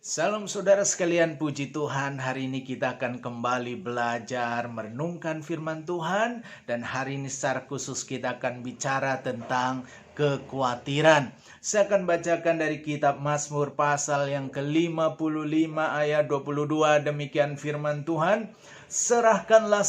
Salam saudara sekalian, puji Tuhan. Hari ini kita akan kembali belajar merenungkan firman Tuhan. Dan hari ini secara khusus kita akan bicara tentang kekhawatiran. Saya akan bacakan dari kitab Mazmur pasal yang ke-55 ayat 22. Demikian firman Tuhan. Serahkanlah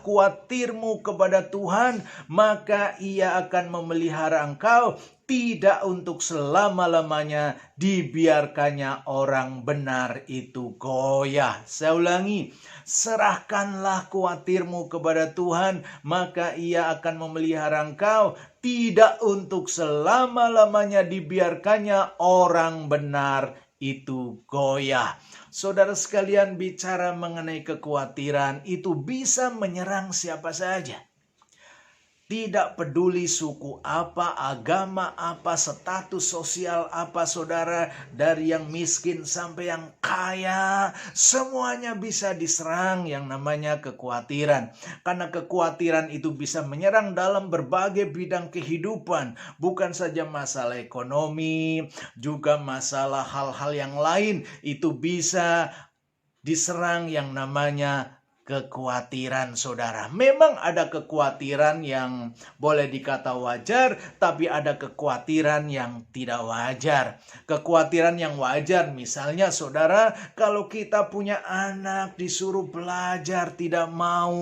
khawatirmu kepada Tuhan, maka Ia akan memelihara engkau. Tidak untuk selama-lamanya dibiarkannya orang benar itu goyah. Saya ulangi, serahkanlah khawatirmu kepada Tuhan, maka Ia akan memelihara engkau. Tidak untuk selama-lamanya dibiarkannya orang benar itu goyah. Saudara sekalian, bicara mengenai kekhawatiran itu bisa menyerang siapa saja. Tidak peduli suku apa, agama apa, status sosial apa saudara, dari yang miskin sampai yang kaya, semuanya bisa diserang yang namanya kekhawatiran. Karena kekhawatiran itu bisa menyerang dalam berbagai bidang kehidupan, bukan saja masalah ekonomi, juga masalah hal-hal yang lain itu bisa diserang yang namanya kekhawatiran saudara. Memang ada kekhawatiran yang boleh dikata wajar, tapi ada kekhawatiran yang tidak wajar. Kekhawatiran yang wajar misalnya saudara, kalau kita punya anak disuruh belajar tidak mau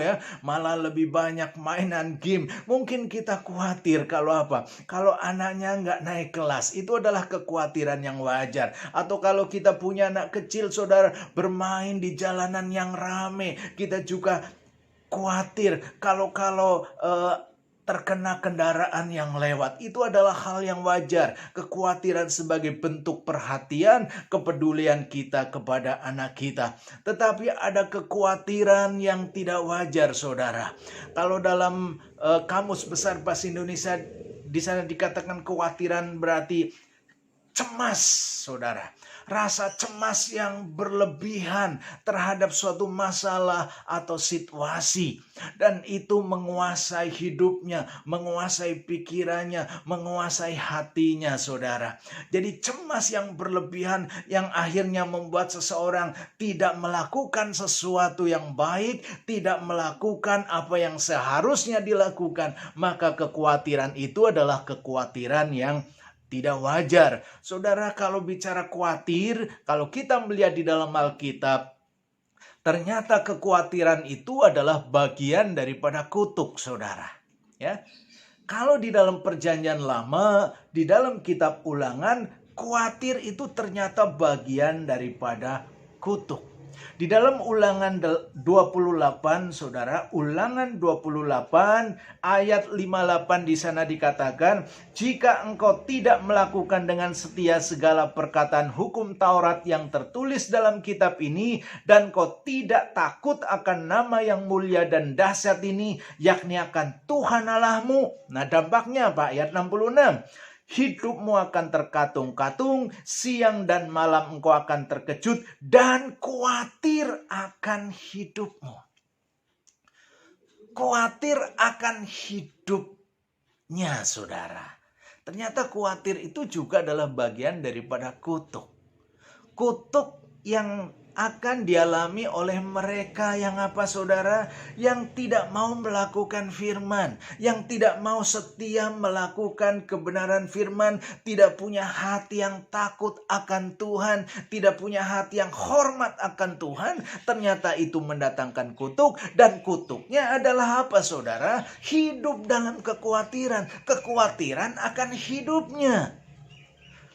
ya, malah lebih banyak mainan game. Mungkin kita khawatir kalau apa? Kalau anaknya nggak naik kelas, itu adalah kekhawatiran yang wajar. Atau kalau kita punya anak kecil saudara, bermain di jalanan yang ramai, kita juga khawatir kalau terkena kendaraan yang lewat. Itu adalah hal yang wajar. Kekhawatiran sebagai bentuk perhatian, kepedulian kita kepada anak kita. Tetapi ada kekhawatiran yang tidak wajar saudara. Kalau dalam Kamus Besar Bahasa Indonesia di sana dikatakan kekhawatiran berarti cemas saudara. Rasa cemas yang berlebihan terhadap suatu masalah atau situasi. Dan itu menguasai hidupnya, menguasai pikirannya, menguasai hatinya saudara. Jadi cemas yang berlebihan yang akhirnya membuat seseorang tidak melakukan sesuatu yang baik, tidak melakukan apa yang seharusnya dilakukan. Maka kekhawatiran itu adalah kekhawatiran yang tidak wajar. Saudara, kalau bicara khawatir, kalau kita melihat di dalam Alkitab, ternyata kekhawatiran itu adalah bagian daripada kutuk, saudara. Ya. Kalau di dalam Perjanjian Lama, di dalam kitab Ulangan, khawatir itu ternyata bagian daripada kutuk. Di dalam Ulangan 28 saudara, Ulangan 28 ayat 58 di sana dikatakan, jika engkau tidak melakukan dengan setia segala perkataan hukum Taurat yang tertulis dalam kitab ini, dan kau tidak takut akan nama yang mulia dan dahsyat ini, yakni akan Tuhan Allahmu. Nah, dampaknya apa? Ayat 66. Hidupmu akan terkatung-katung, siang dan malam engkau akan terkejut dan khawatir akan hidupmu. Khawatir akan hidupnya saudara. Ternyata khawatir itu juga adalah bagian daripada kutuk. Kutuk yang akan dialami oleh mereka yang apa saudara? Yang tidak mau melakukan firman, yang tidak mau setia melakukan kebenaran firman, tidak punya hati yang takut akan Tuhan, tidak punya hati yang hormat akan Tuhan. Ternyata itu mendatangkan kutuk, dan kutuknya adalah apa saudara? Hidup dalam kekhawatiran, kekhawatiran akan hidupnya.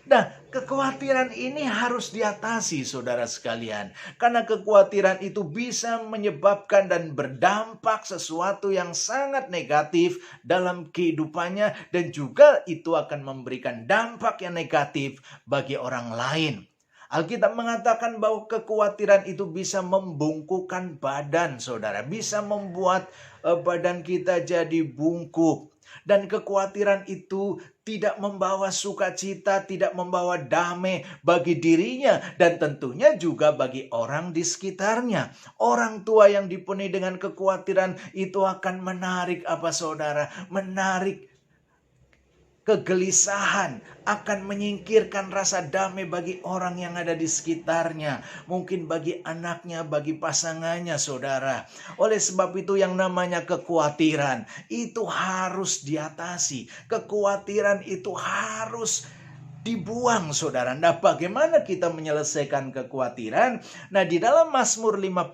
Nah, kekhawatiran ini harus diatasi saudara sekalian. Karena kekhawatiran itu bisa menyebabkan dan berdampak sesuatu yang sangat negatif dalam kehidupannya. Dan juga itu akan memberikan dampak yang negatif bagi orang lain. Alkitab mengatakan bahwa kekhawatiran itu bisa membungkukkan badan saudara. Bisa membuat badan kita jadi bungkuk. Dan kekhawatiran itu tidak membawa sukacita, tidak membawa damai bagi dirinya, dan tentunya juga bagi orang di sekitarnya. Orang tua yang dipenuhi dengan kekhawatiran itu akan menarik apa saudara? Menarik kegelisahan, akan menyingkirkan rasa damai bagi orang yang ada di sekitarnya. Mungkin bagi anaknya, bagi pasangannya, saudara. Oleh sebab itu yang namanya kekhawatiran itu harus diatasi. Kekhawatiran itu harus dibuang, saudara. Nah, bagaimana kita menyelesaikan kekhawatiran? Nah, di dalam Mazmur 55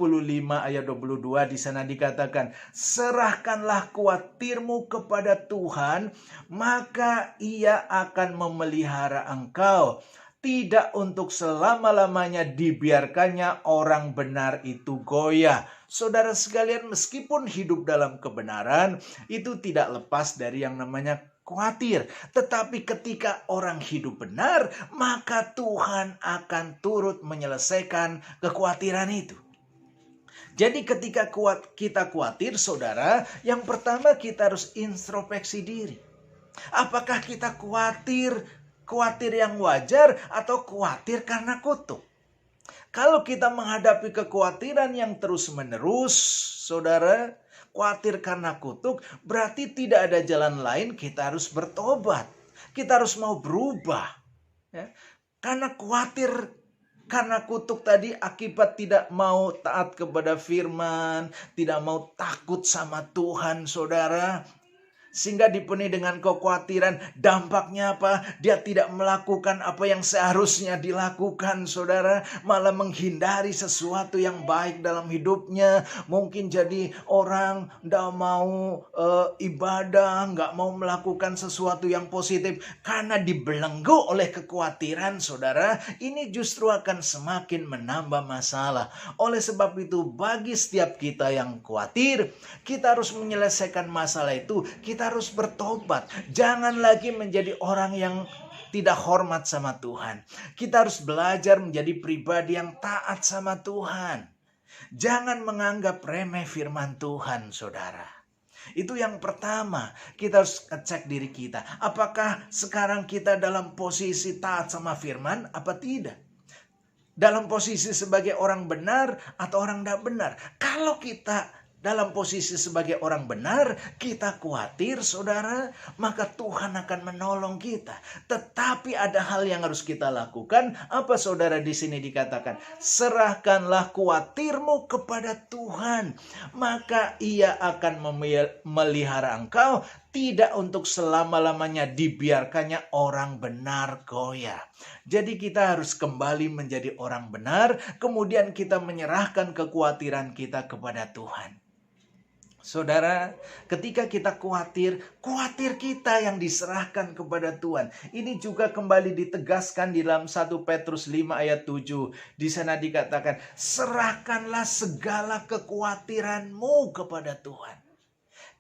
ayat 22 di sana dikatakan, serahkanlah khawatirmu kepada Tuhan, maka Ia akan memelihara engkau. Tidak untuk selama-lamanya dibiarkannya orang benar itu goyah. Saudara sekalian, meskipun hidup dalam kebenaran, itu tidak lepas dari yang namanya khawatir. Tetapi ketika orang hidup benar, maka Tuhan akan turut menyelesaikan kekhawatiran itu. Jadi ketika kita khawatir, saudara, yang pertama kita harus introspeksi diri. Apakah kita khawatir yang wajar atau khawatir karena kutuk? Kalau kita menghadapi kekhawatiran yang terus-menerus, saudara, khawatir karena kutuk, berarti tidak ada jalan lain, kita harus bertobat. Kita harus mau berubah. Ya. Karena khawatir karena kutuk tadi akibat tidak mau taat kepada firman, tidak mau takut sama Tuhan, saudara. Sehingga dipenuhi dengan kekhawatiran, dampaknya apa? Dia tidak melakukan apa yang seharusnya dilakukan, saudara. Malah menghindari sesuatu yang baik dalam hidupnya. Mungkin jadi orang tidak mau ibadah, nggak mau melakukan sesuatu yang positif. Karena dibelenggu oleh kekhawatiran, saudara. Ini justru akan semakin menambah masalah. Oleh sebab itu, bagi setiap kita yang khawatir, kita harus menyelesaikan masalah itu. Kita harus bertobat. Jangan lagi menjadi orang yang tidak hormat sama Tuhan. Kita harus belajar menjadi pribadi yang taat sama Tuhan. Jangan menganggap remeh firman Tuhan, saudara. Itu yang pertama. Kita harus cek diri kita. Apakah sekarang kita dalam posisi taat sama firman apa tidak? Dalam posisi sebagai orang benar atau orang tidak benar? Kalau kita dalam posisi sebagai orang benar, kita khawatir, saudara, maka Tuhan akan menolong kita. Tetapi ada hal yang harus kita lakukan. Apa, saudara, di sini dikatakan? Serahkanlah khawatirmu kepada Tuhan, maka Ia akan memelihara engkau. Tidak untuk selama-lamanya dibiarkannya orang benar goyah. Jadi kita harus kembali menjadi orang benar, kemudian kita menyerahkan kekhawatiran kita kepada Tuhan. Saudara, ketika kita khawatir kita yang diserahkan kepada Tuhan. Ini juga kembali ditegaskan di dalam 1 Petrus 5 ayat 7. Di sana dikatakan, serahkanlah segala kekhawatiranmu kepada Tuhan.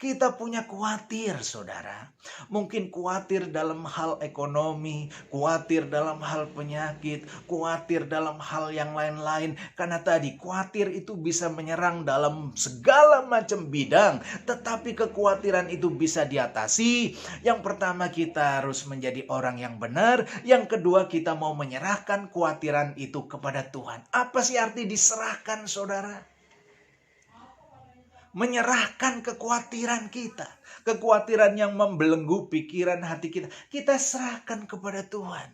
Kita punya khawatir, saudara. Mungkin khawatir dalam hal ekonomi, khawatir dalam hal penyakit, khawatir dalam hal yang lain-lain. Karena tadi khawatir itu bisa menyerang dalam segala macam bidang. Tetapi kekhawatiran itu bisa diatasi. Yang pertama, kita harus menjadi orang yang benar. Yang kedua, kita mau menyerahkan kekhawatiran itu kepada Tuhan. Apa sih arti diserahkan, saudara? Menyerahkan kekhawatiran kita. Kekhawatiran yang membelenggu pikiran hati kita. Kita serahkan kepada Tuhan.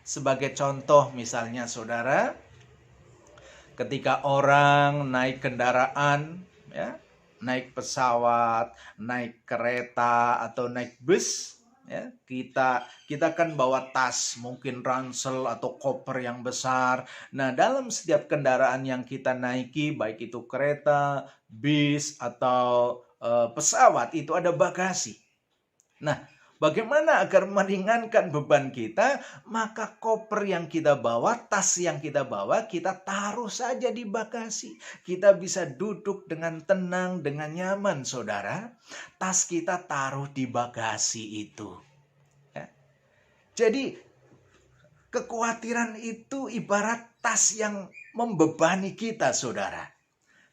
Sebagai contoh misalnya, saudara, ketika orang naik kendaraan, ya, naik pesawat, naik kereta, atau naik bus, ya, kita kan bawa tas, mungkin ransel atau koper yang besar. Nah, dalam setiap kendaraan yang kita naiki, baik itu kereta, bis, atau pesawat, itu ada bagasi. Nah, bagaimana agar meringankan beban kita? Maka koper yang kita bawa, tas yang kita bawa, kita taruh saja di bagasi. Kita bisa duduk dengan tenang, dengan nyaman, saudara. Tas kita taruh di bagasi itu. Ya. Jadi, kekhawatiran itu ibarat tas yang membebani kita, saudara.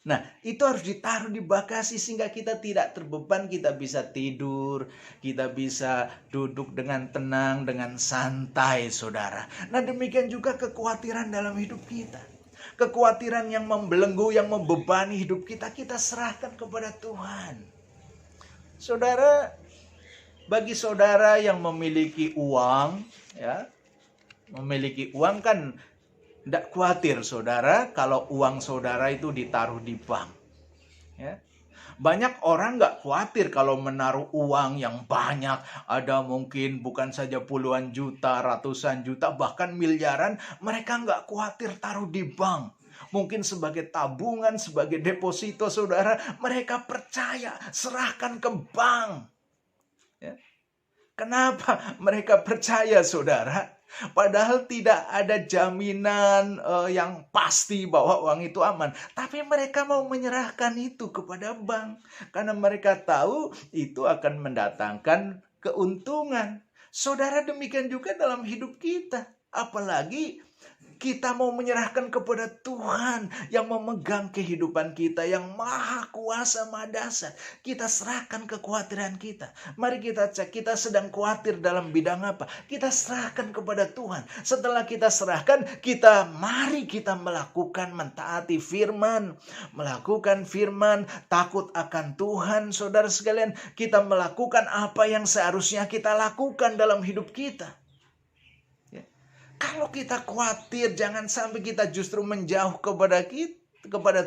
Nah, itu harus ditaruh di bagasi sehingga kita tidak terbeban, kita bisa tidur, kita bisa duduk dengan tenang, dengan santai, saudara. Nah, demikian juga kekhawatiran dalam hidup kita. Kekhawatiran yang membelenggu, yang membebani hidup kita, kita serahkan kepada Tuhan. Saudara, Bagi saudara yang memiliki uang, kan tidak khawatir saudara kalau uang saudara itu ditaruh di bank. Ya. Banyak orang nggak khawatir kalau menaruh uang yang banyak. Ada mungkin bukan saja puluhan juta, ratusan juta, bahkan miliaran. Mereka nggak khawatir taruh di bank. Mungkin sebagai tabungan, sebagai deposito saudara. Mereka percaya, serahkan ke bank. Ya. Kenapa mereka percaya saudara? Padahal tidak ada jaminan yang pasti bahwa uang itu aman. Tapi mereka mau menyerahkan itu kepada bank. Karena mereka tahu itu akan mendatangkan keuntungan. Saudara, demikian juga dalam hidup kita. Apalagi kita mau menyerahkan kepada Tuhan yang memegang kehidupan kita, yang maha kuasa, maha dahsyat. Kita serahkan kekhawatiran kita. Mari kita cek, kita sedang khawatir dalam bidang apa. Kita serahkan kepada Tuhan. Setelah kita serahkan, mari kita melakukan, mentaati firman. Melakukan firman, takut akan Tuhan. Saudara sekalian, kita melakukan apa yang seharusnya kita lakukan dalam hidup kita. Kalau kita khawatir, jangan sampai kita justru menjauh kepada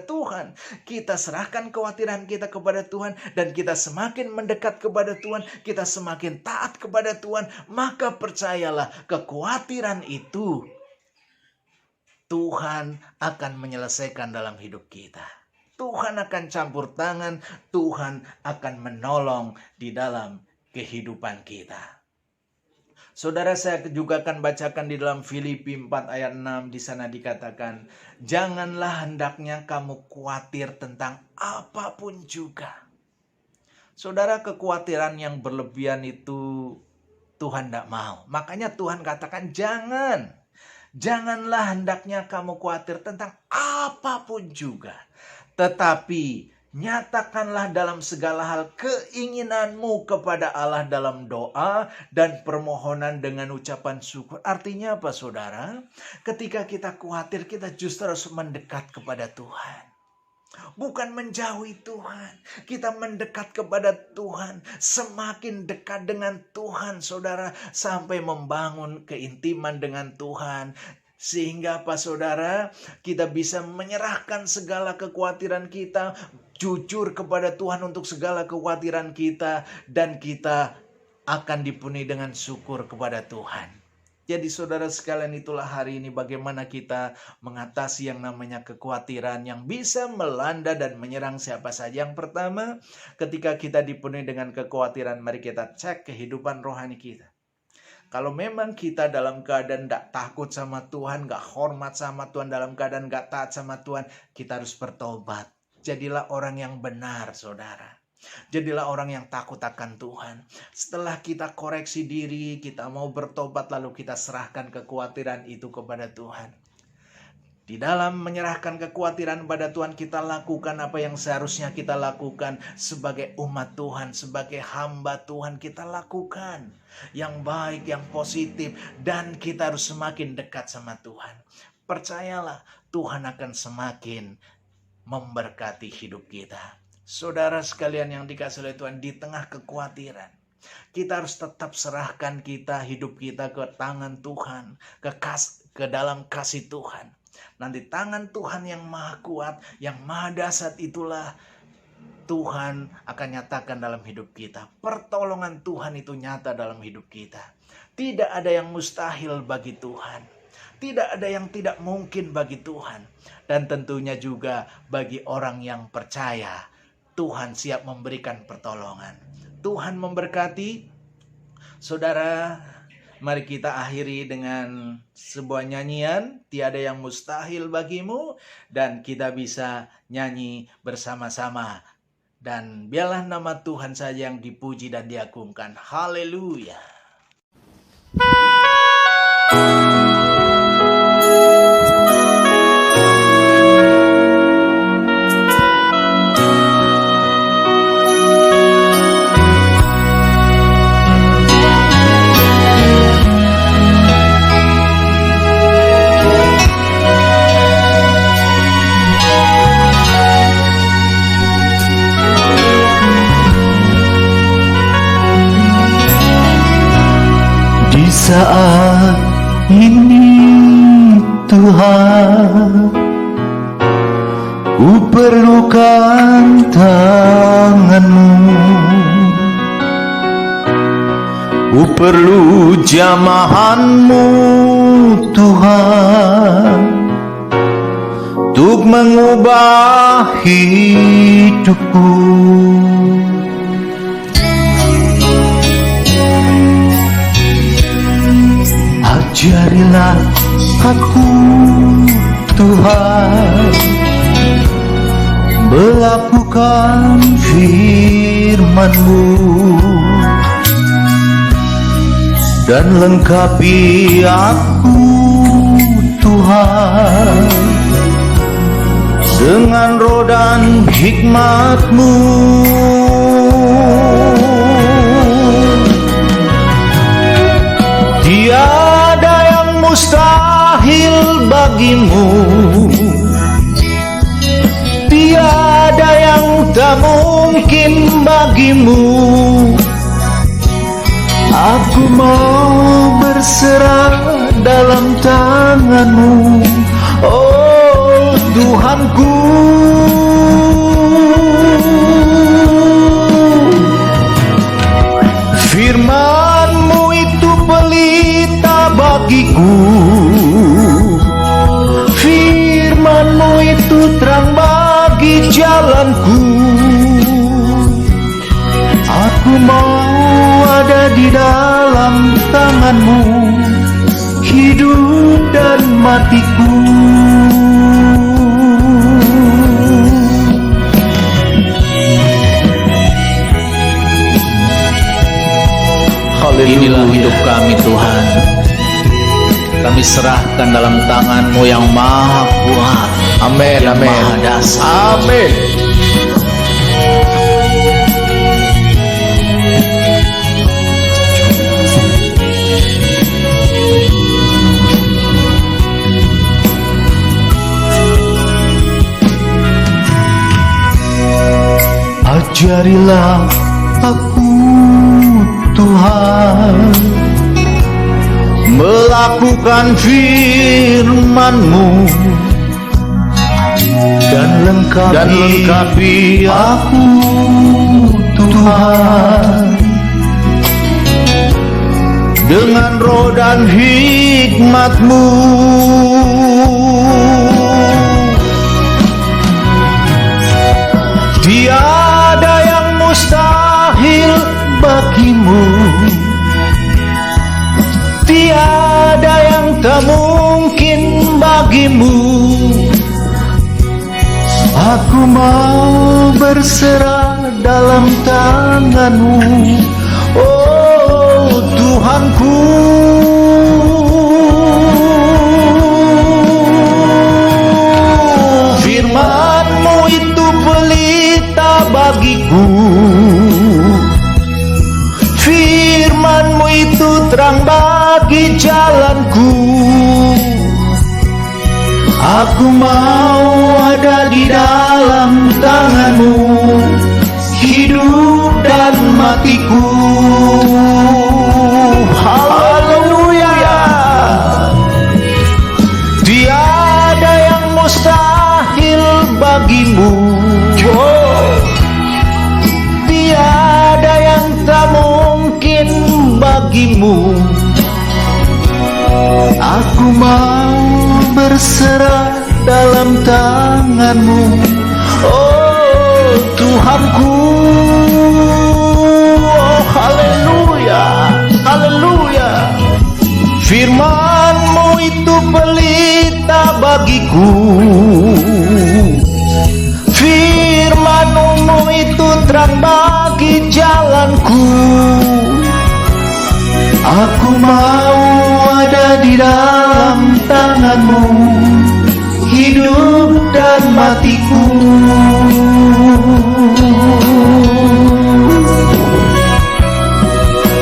Tuhan. Kita serahkan kekhawatiran kita kepada Tuhan, dan kita semakin mendekat kepada Tuhan, kita semakin taat kepada Tuhan. Maka percayalah, kekhawatiran itu Tuhan akan menyelesaikan dalam hidup kita. Tuhan akan campur tangan, Tuhan akan menolong di dalam kehidupan kita. Saudara, saya juga akan bacakan di dalam Filipi 4 ayat 6. Di sana dikatakan, janganlah hendaknya kamu khawatir tentang apapun juga. Saudara, kekhawatiran yang berlebihan itu Tuhan tidak mau. Makanya Tuhan katakan jangan. Janganlah hendaknya kamu khawatir tentang apapun juga. Tetapi nyatakanlah dalam segala hal keinginanmu kepada Allah dalam doa dan permohonan dengan ucapan syukur. Artinya apa saudara? Ketika kita khawatir, kita justru harus mendekat kepada Tuhan. Bukan menjauhi Tuhan. Kita mendekat kepada Tuhan. Semakin dekat dengan Tuhan saudara, sampai membangun keintiman dengan Tuhan. Sehingga apa saudara? Kita bisa menyerahkan segala kekhawatiran kita, jujur kepada Tuhan untuk segala kekhawatiran kita, dan kita akan dipenuhi dengan syukur kepada Tuhan. Jadi saudara sekalian, itulah hari ini bagaimana kita mengatasi yang namanya kekhawatiran yang bisa melanda dan menyerang siapa saja. Yang pertama, ketika kita dipenuhi dengan kekhawatiran, mari kita cek kehidupan rohani kita. Kalau memang kita dalam keadaan tidak takut sama Tuhan, gak hormat sama Tuhan, dalam keadaan gak taat sama Tuhan, kita harus bertobat. Jadilah orang yang benar saudara. Jadilah orang yang takut akan Tuhan. Setelah kita koreksi diri, kita mau bertobat, lalu kita serahkan kekhawatiran itu kepada Tuhan. Di dalam menyerahkan kekhawatiran pada Tuhan, kita lakukan apa yang seharusnya kita lakukan sebagai umat Tuhan, sebagai hamba Tuhan. Kita lakukan yang baik, yang positif, dan kita harus semakin dekat sama Tuhan. Percayalah, Tuhan akan semakin memberkati hidup kita. Saudara sekalian yang dikasihi oleh Tuhan, di tengah kekhawatiran, kita harus tetap serahkan hidup kita ke tangan Tuhan, ke dalam kasih Tuhan. Nanti tangan Tuhan yang maha kuat, yang maha dahsyat itulah Tuhan akan nyatakan dalam hidup kita. Pertolongan Tuhan itu nyata dalam hidup kita. Tidak ada yang mustahil bagi Tuhan. Tidak ada yang tidak mungkin bagi Tuhan. Dan tentunya juga bagi orang yang percaya, Tuhan siap memberikan pertolongan. Tuhan memberkati. Saudara, mari kita akhiri dengan sebuah nyanyian, tiada yang mustahil bagimu, dan kita bisa nyanyi bersama-sama. Dan biarlah nama Tuhan saja yang dipuji dan diagungkan. Haleluya. Saat ini Tuhan, ku perlukan tangan-Mu. Ku perlu jamahan-Mu Tuhan, untuk mengubah hidupku. Ajarilah aku Tuhan, melakukan firman-Mu, dan lengkapi aku Tuhan dengan roh dan hikmat-Mu. Tiada yang mustahil bagi-Mu, tiada yang tak mungkin bagi-Mu. Aku mau berserah dalam tangan-Mu, oh Tuhanku. Firman-Mu itu pelita bagiku, firman-Mu itu terang bagi jalanku. Aku mau ada di dalam tangan-Mu, hidup dan matiku. Inilah hidup kami Tuhan, kami serahkan dalam tangan-Mu yang maha kuat. Amin, yang amin, maha dasar. amin. Ajarilah aku Tuhan, melakukan firman-Mu, dan lengkapi aku Tuhan dengan roh dan hikmat-Mu. Tiada yang mustahil bagi-Mu, tiada yang tak mungkin bagi-Mu. Aku mau berserah dalam tangan-Mu, oh Tuhanku. Firman-Mu itu pelita bagiku, firman-Mu itu terang bagi jalanku. Aku mau ada di dalam tangan-Mu, hidup dan matiku. Haleluya. Tiada yang mustahil bagi-Mu, oh. Tiada yang tak mungkin bagi-Mu. Aku mau berserah dalam tangan-Mu, oh Tuhanku. Oh haleluya, haleluya. Firman-Mu itu pelita bagiku, firman-Mu itu terang bagi jalanku. Aku mau ada di dalam tangan-Mu, hidup dan matiku.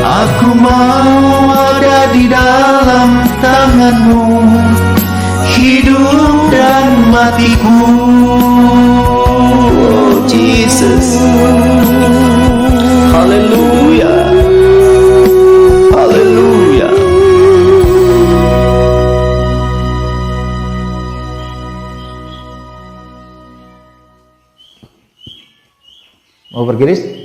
Aku mau ada di dalam tangan-Mu, hidup dan matiku. Oh Jesus, haleluya, haleluya. Mau pergi, Riz?